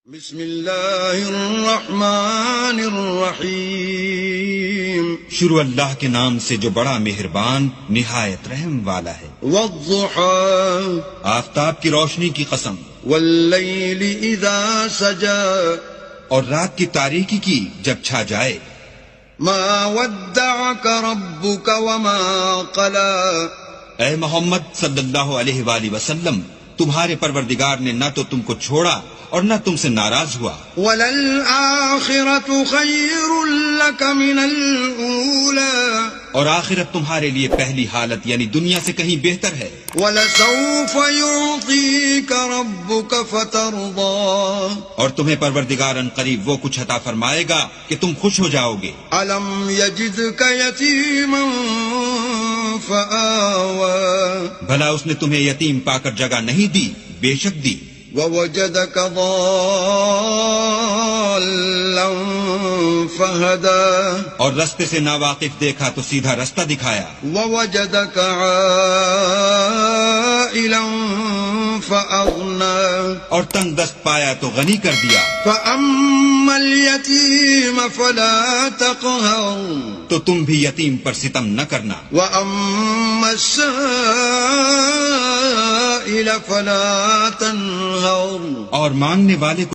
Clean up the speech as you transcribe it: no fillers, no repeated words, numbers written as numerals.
بسم اللہ الرحمن الرحیم شروع اللہ کے نام سے جو بڑا مہربان نہایت رحم والا ہے۔ والضحى آفتاب کی روشنی کی قسم، واللیل اذا سجى اور رات کی تاریکی کی جب چھا جائے۔ ما ودعك ربك وما قلى اے محمد صلی اللہ علیہ وآلہ وسلم، تمہارے پروردگار نے نہ تو تم کو چھوڑا اور نہ تم سے ناراض ہوا۔ وَلَلْآخِرَةُ خَيْرٌ لَكَ مِنَ الْأُولَى اور آخرت تمہارے لیے پہلی حالت یعنی دنیا سے کہیں بہتر ہے۔ وَلَسَوْفَ يُعْطِيكَ رَبُّكَ فَتَرْضَى اور تمہیں پروردگار ان قریب وہ کچھ عطا فرمائے گا کہ تم خوش ہو جاؤ گے۔ أَلَمْ يَجِدْكَ يَتِيمًا فَآوَى بھلا اس نے تمہیں یتیم پا کر جگہ نہیں دی؟ بے شک دی۔ وَوَجَدَكَ ضَالًّا فَهَدَى اور رستے سے ناواقف دیکھا تو سیدھا رستہ دکھایا۔ وَوَجَدَكَ عَائِلًا فَأَغْنَى اور تنگ دست پایا تو غنی کر دیا۔ فَأَمَّا الْيَتِيمَ فَلَا تَقْهَرْ تو تم بھی یتیم پر ستم نہ کرنا، وَأَمَّا السَّائِلَ فَلَا تَنْهَرْ اور مانگنے والے کو